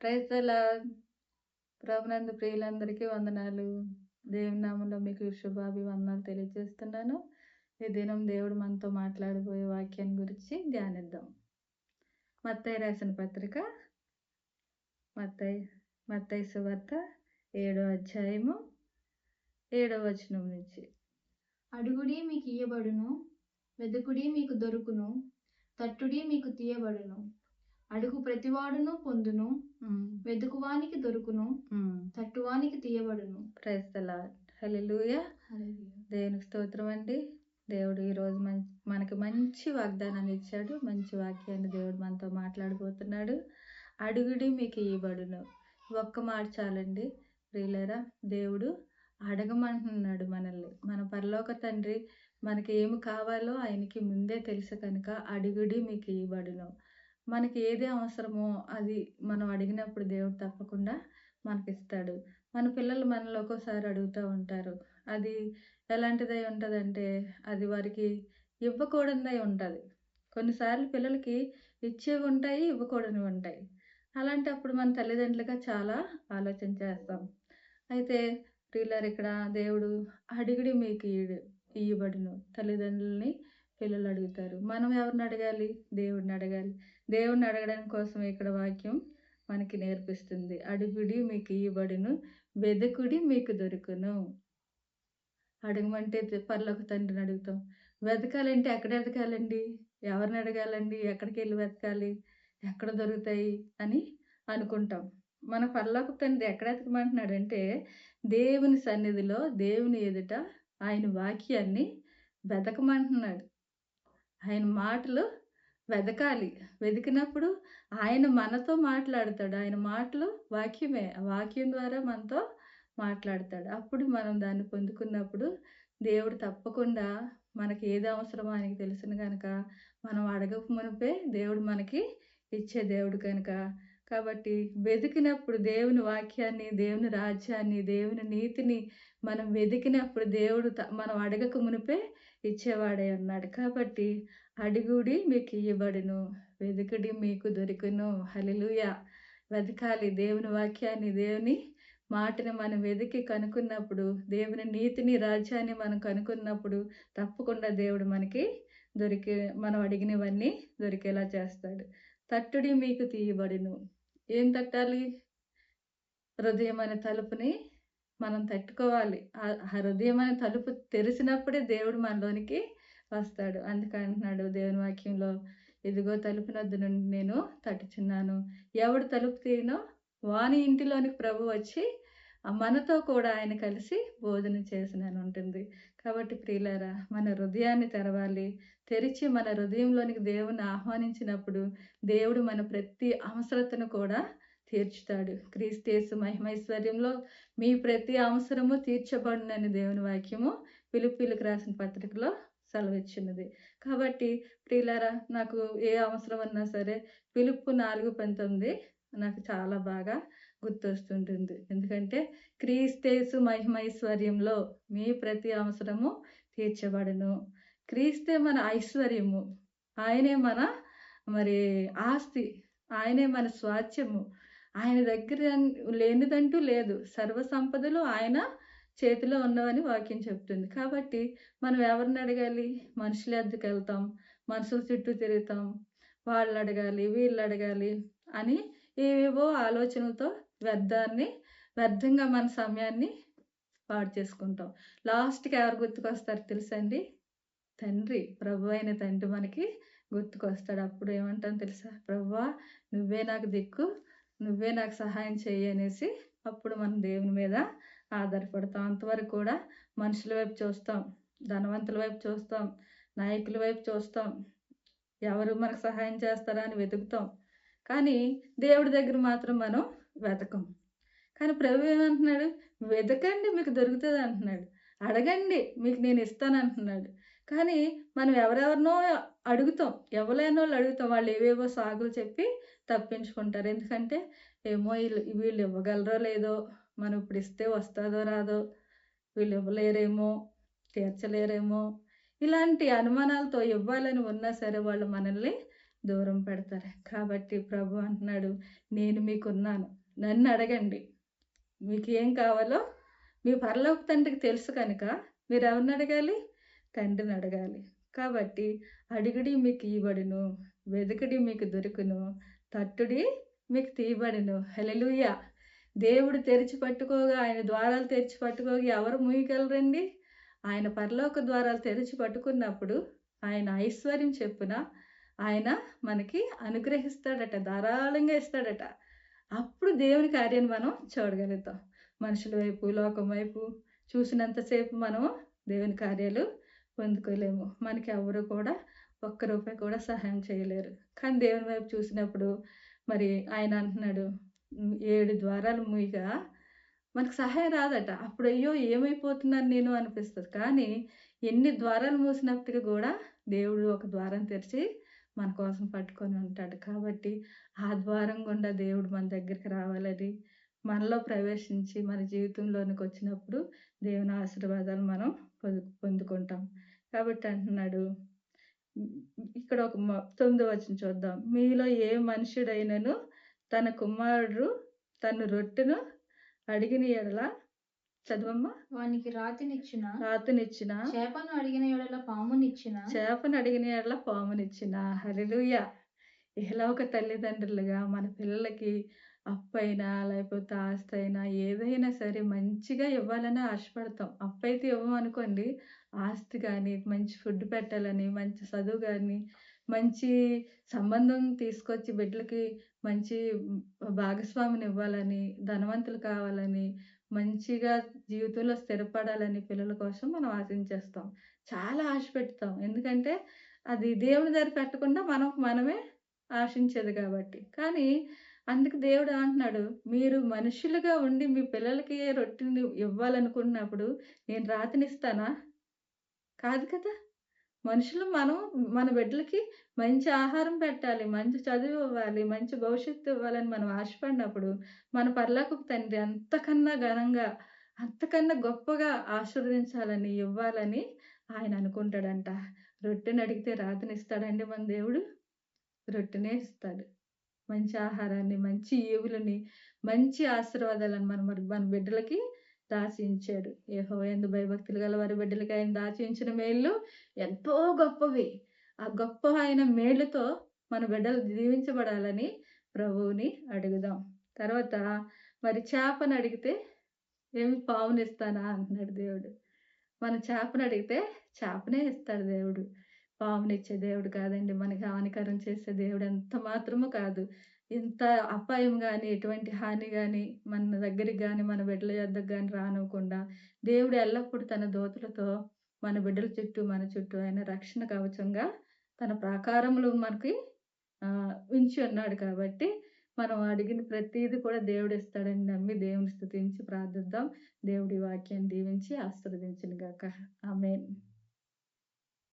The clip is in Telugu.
Praise the lord. ప్రభునందు ప్రియులందరికీ వందనాలు. దేవుని నామములో మీకు శుభాభివందనాలు తెలియజేస్తున్నాను. ఈ దినం దేవుడు మనతో మాట్లాడబోయే వాక్యాన్ని గురించి ధ్యానిద్దాం. మత్తయి రాసిన పత్రిక మత్తయి సువార్త 7వ అధ్యాయము 7వ వచనం నుంచి. అడుగుడి మీకు ఇయ్యబడును, వెదుకుడి మీకు దొరుకును, తట్టుడి మీకు తీయబడును. అడుగు ప్రతివాడును పొందును, వెదుకువానికి దొరుకును, తట్టువానికి తీయబడును. Praise the Lord. హల్లెలూయా. దేవునికి స్తోత్రం అండి. దేవుడు ఈరోజు మనకి మంచి వాగ్దానాన్ని ఇచ్చాడు. మంచి వాక్యాన్ని దేవుడు మనతో మాట్లాడబోతున్నాడు. అడుగుడి మీకు ఇవ్వబడును. ఒక్క మాట చాలండి ప్రియులారా. దేవుడు అడగమంటున్నాడు మనల్ని. మన పరలోక తండ్రి మనకి ఏమి కావాలో ఆయనకి ముందే తెలుసు కనుక అడుగుడి మీకు ఇవ్వబడును. మనకి ఏది అవసరమో అది మనం అడిగినప్పుడు దేవుడు తప్పకుండా మనకిస్తాడు. మన పిల్లలు మనలో ఒక్కోసారి అడుగుతూ ఉంటారు. అది ఎలాంటిదై ఉంటుందంటే అది వారికి ఇవ్వకూడనిదై ఉంటుంది. కొన్నిసార్లు పిల్లలకి ఇచ్చేవి ఉంటాయి, ఇవ్వకూడనివి ఉంటాయి. అలాంటప్పుడు మన తల్లిదండ్రులుగా చాలా ఆలోచన చేస్తాం. అయితే ప్రియులారా, ఇక్కడ దేవుడు అడిగుడి మీకు ఇయ్యబడును. తల్లిదండ్రులని పిల్లలు అడుగుతారు. మనం ఎవరిని అడగాలి? దేవుడిని అడగాలి. దేవుడిని అడగడం కోసం ఇక్కడ వాక్యం మనకి నేర్పిస్తుంది. అడుగుడి మీకు ఇయ్యబడును, వెదుకుడి మీకు దొరుకును. అడగమంటే పరలోక తండ్రిని అడుగుతాం. వెతకాలంటే ఎక్కడ వెతకాలండి? ఎవరిని అడగాలండి? ఎక్కడికి వెళ్ళి వెతకాలి? ఎక్కడ దొరుకుతాయి అని అనుకుంటాం. మన పరలోక తండ్రి ఎక్కడ వెతకమంటున్నాడంటే దేవుని సన్నిధిలో, దేవుని ఎదుట ఆయన వాక్యాన్ని వెతకమంటున్నాడు. ఆయన మాటలు వెతకాలి. వెతికినప్పుడు ఆయన మనతో మాట్లాడతాడు. ఆయన మాటలు వాక్యమే. ఆ వాక్యం ద్వారా మనతో మాట్లాడతాడు. అప్పుడు మనం దాన్ని పొందుకున్నప్పుడు దేవుడు తప్పకుండా మనకి ఏది అవసరమో ఆయనకి తెలుసును కనుక మనం అడగక మునిపే దేవుడు మనకి ఇచ్చే దేవుడు కనుక. కాబట్టి వెతికినప్పుడు దేవుని వాక్యాన్ని, దేవుని రాజ్యాన్ని, దేవుని నీతిని మనం వెతికినప్పుడు దేవుడు మనం అడగక మునిపే ఇచ్చేవాడే ఉన్నాడు. కాబట్టి అడుగుడి మీకు ఇయ్యబడును, వెదుకుడి మీకు దొరుకును. హల్లెలూయా. వెతకాలి దేవుని వాక్యాన్ని, దేవుని మాటని మనం వెతికి కనుక్కున్నప్పుడు, దేవుని నీతిని, రాజ్యాన్ని మనం కనుక్కున్నప్పుడు తప్పకుండా దేవుడు మనకి మనం అడిగినవన్నీ దొరికేలా చేస్తాడు. తట్టుడి మీకు తీయబడును. ఏం తట్టాలి? హృదయం అనే తలుపుని మనం తట్టుకోవాలి. ఆ హృదయం అనే తలుపు తెరిచినప్పుడే దేవుడు మనలోనికి వస్తాడు. అందుకంటున్నాడు దేవుని వాక్యంలో, ఇదిగో తలుపు నద్ద నుండి నేను తట్టుచున్నాను. ఎవడు తలుపు తీయనో వాని ఇంటిలోనికి ప్రభు వచ్చి మనతో కూడా ఆయన కలిసి భోజనం చేసినని ఉంటుంది. కాబట్టి ప్రియులారా, మన హృదయాన్ని తెరవాలి. తెరిచి మన హృదయంలోనికి దేవుని ఆహ్వానించినప్పుడు దేవుడు మన ప్రతి అవసరతను కూడా తీర్చుతాడు. క్రీస్తు మహిమైశ్వర్యంలో మీ ప్రతి అవసరము తీర్చబడునని దేవుని వాక్యము ఫిలిప్పీయులకు రాసిన పత్రికలో సెలవిచ్చినది. కాబట్టి ప్రియులారా, నాకు ఏ అవసరం అన్నా సరే ఫిలిప్పు 4:19 నాకు చాలా బాగా గుర్తొస్తుంటుంది. ఎందుకంటే క్రీస్తు మహిమైశ్వర్యంలో మీ ప్రతి అవసరము తీర్చబడును. క్రీస్తే మన ఐశ్వర్యము. ఆయనే మన ఆస్తి. ఆయనే మన స్వాస్థ్యము. ఆయన దగ్గర లేనిదంటూ లేదు. సర్వ సంపదలు ఆయన చేతిలో ఉన్నవని వాక్యం చెప్తుంది. కాబట్టి మనం ఎవరిని అడగాలి? మనుషుల వద్దకు వెళ్తాం, మనుషుల చుట్టూ తిరుగుతాం. వాళ్ళు అడగాలి, వీళ్ళు అడగాలి అని ఏవేవో ఆలోచనలతో వ్యర్థంగా మన సమయాన్ని పాడు చేసుకుంటాం. లాస్ట్‌కి ఎవరు గుర్తుకొస్తారు తెలుసండి? తండ్రి, ప్రభు అయిన తండ్రి మనకి గుర్తుకొస్తాడు. అప్పుడు ఏమంటాం తెలుసా? ప్రభువా, నువ్వే నాకు దిక్కు, నువ్వే నాకు సహాయం చెయ్యి అనేసి అప్పుడు మనం దేవుని మీద ఆధారపడతాం. అంతవరకు కూడా మనుషుల వైపు చూస్తాం, ధనవంతుల వైపు చూస్తాం, నాయకుల వైపు చూస్తాం. ఎవరు మనకు సహాయం చేస్తారా అని వెతుకుతాం. కానీ దేవుడి దగ్గర మాత్రం మనం వెతకం. కానీ ప్రభు ఏమంటున్నాడు? వెతకండి మీకు దొరుకుతుంది అంటున్నాడు. అడగండి మీకు నేను ఇస్తాను అంటున్నాడు. కానీ మనం ఎవరెవరినో అడుగుతాం, ఎవరైనోళ్ళు అడుగుతాం. వాళ్ళు ఏవేవో సాకులు చెప్పి తప్పించుకుంటారు. ఎందుకంటే ఏమో వీళ్ళు ఇవ్వగలరో లేదో, మనం ఇప్పుడు ఇస్తే వస్తుందో రాదో, వీళ్ళు ఇవ్వలేరేమో, తీర్చలేరేమో, ఇలాంటి అనుమానాలతో ఇవ్వాలని ఉన్నా సరే వాళ్ళు మనల్ని దూరం పెడతారు. కాబట్టి ప్రభు అంటున్నాడు, నేను మీకున్నాను. నన్ను అడగండి. మీకేం కావాలో మీ పరలోక తండ్రికి తెలుసు కనుక మీరెవరిని అడగాలి? తండ్రిని అడగాలి. కాబట్టి అడుగుడి మీకు ఇయ్యబడును, వెదుకుడి మీకు దొరుకును, తట్టుడి మీకు తీయబడును. హల్లెలూయా! దేవుడు తెరిచి పట్టుకోగా, ఆయన ద్వారాలు తెరిచి పట్టుకోగా ఎవరు మూయగలరండి? ఆయన పరలోక ద్వారాలు తెరిచి పట్టుకున్నప్పుడు ఆయన ఐశ్వర్యం చొప్పున ఆయన మనకి అనుగ్రహిస్తాడట. ధారాళంగా ఇస్తాడట. అప్పుడు దేవుని కార్యాన్ని మనం చూడగలుగుతాం. మనుషుల వైపు, లోకం వైపు చూసినంత సేపు మనం దేవుని కార్యాలు పొందుకోలేము. మనకి ఎవరు కూడా ఒక్క రూపాయి కూడా సహాయం చేయలేరు. కానీ దేవుని వైపు చూసినప్పుడు మరి ఆయన అంటున్నాడు, 7 ద్వారాలు మూయగా మనకు సహాయం రాదట. అప్పుడు అయ్యో! ఏమైపోతున్నాను నేను అనిపిస్తది. కానీ ఎన్ని ద్వారాలు మూసినప్పటికి గూడా దేవుడు ఒక ద్వారం తెరిచి మన కోసం పట్టుకొని ఉంటాడు. కాబట్టి ఆ ద్వారం గుండా దేవుడు మన దగ్గరికి రావాలని, మనలో ప్రవేశించి మన జీవితంలోనికొచ్చినప్పుడు దేవుని ఆశీర్వాదాలు మనం పొందుకుంటాం. కాబట్టి అంటున్నాడు, ఇక్కడ ఒక 9వ వచనం చూద్దాం. మీలో ఏ మనుష్యుడైనను తన కుమారుడు తన రొట్టెను అడిగిన యెడల చదవమ్మా. వానికి రాతినిచ్చిన, రాతినిచ్చిన, చేపను అడిగిన యెడల పామునిచ్చిన, చేపను అడిగిన యెడల పామునిచ్చిన. హల్లెలూయా! ఇహలోక తల్లిదండ్రులుగా మన పిల్లలకి అప్పైనా, లేకపోతే ఆస్తయినా ఏదైనా సరే మంచిగా ఇవ్వాలని ఆశపడతాం. అప్పయితే ఇవ్వమనుకోండి, ఆస్తి గాని, మంచి ఫుడ్ పెట్టాలని, మంచి చదువు గాని, మంచి సంబంధం తీసుకొచ్చి బిడ్డలకి మంచి భాగస్వామినివ్వాలని, ధనవంతులు కావాలని, మంచిగా జీవితంలో స్థిరపడాలని పిల్లల కోసం మనం ఆశించేస్తాం. చాలా ఆశ పెడతాం. ఎందుకంటే అది దేవుని దగ్గర పెట్టకుండా మనమే ఆశించేది కాబట్టి. కానీ అందుకు దేవుడు అంటున్నాడు, మీరు మనుషులుగా ఉండి మీ పిల్లలకి రొట్టెని ఇవ్వాలనుకున్నప్పుడు నేను రాతినిస్తానా? కాదు కదా! మనుషులు మనం మన బిడ్డలకి మంచి ఆహారం పెట్టాలి, మంచి చదువు ఇవ్వాలి, మంచి భవిష్యత్తు ఇవ్వాలని మనం ఆశపడినప్పుడు మన పరలోకపు తండ్రి అంతకన్నా ఘనంగా, అంతకన్నా గొప్పగా ఆశీర్వదించాలని, ఇవ్వాలని ఆయన అనుకుంటాడంట. రొట్టెనడిగితే రాతినిస్తాడండి మన దేవుడు? రొట్టెనే ఇస్తాడు. మంచి ఆహారాన్ని, మంచి ఈవులని, మంచి ఆశీర్వాదాలను మన బిడ్డలకి దాచి ఉంచాడు. యెహోవాయందు భయభక్తులు గల వారి బిడ్డలకి ఆయన దాచి ఉంచిన మేళ్ళు ఎంతో గొప్పవి. ఆ గొప్ప ఆయన మేలుతో మన బిడ్డలు దీవించబడాలని ప్రభువుని అడుగుదాం. తర్వాత మరి చేపనడిగితే ఏమి పావునిస్తానా అంటున్నాడు దేవుడు. మన చేపనడిగితే చేపనే ఇస్తాడు దేవుడు. పామునిచ్చే దేవుడు కాదండి. మనకి హానికరం చేసే దేవుడు ఎంత మాత్రము కాదు. ఇంత అపాయం గాని, ఎటువంటి హాని గాని మన దగ్గరికి గాని, మన బిడ్డల యొద్దకు గాని రానివ్వకుండా దేవుడు ఎల్లప్పుడూ తన దూతలతో మన బిడ్డల చుట్టూ, మన చుట్టూ ఆయన రక్షణ కవచంగా తన ప్రాకారములు మనకి ఉంచి ఉన్నాడు కాబట్టి మనం అడిగిన ప్రతీది కూడా దేవుడిస్తాడని నమ్మి దేవుని స్తుతించి ప్రార్థిద్దాం. దేవుడి వాక్యాన్ని దీవించి ఆశీర్వదించును గాక. ఆమేన్.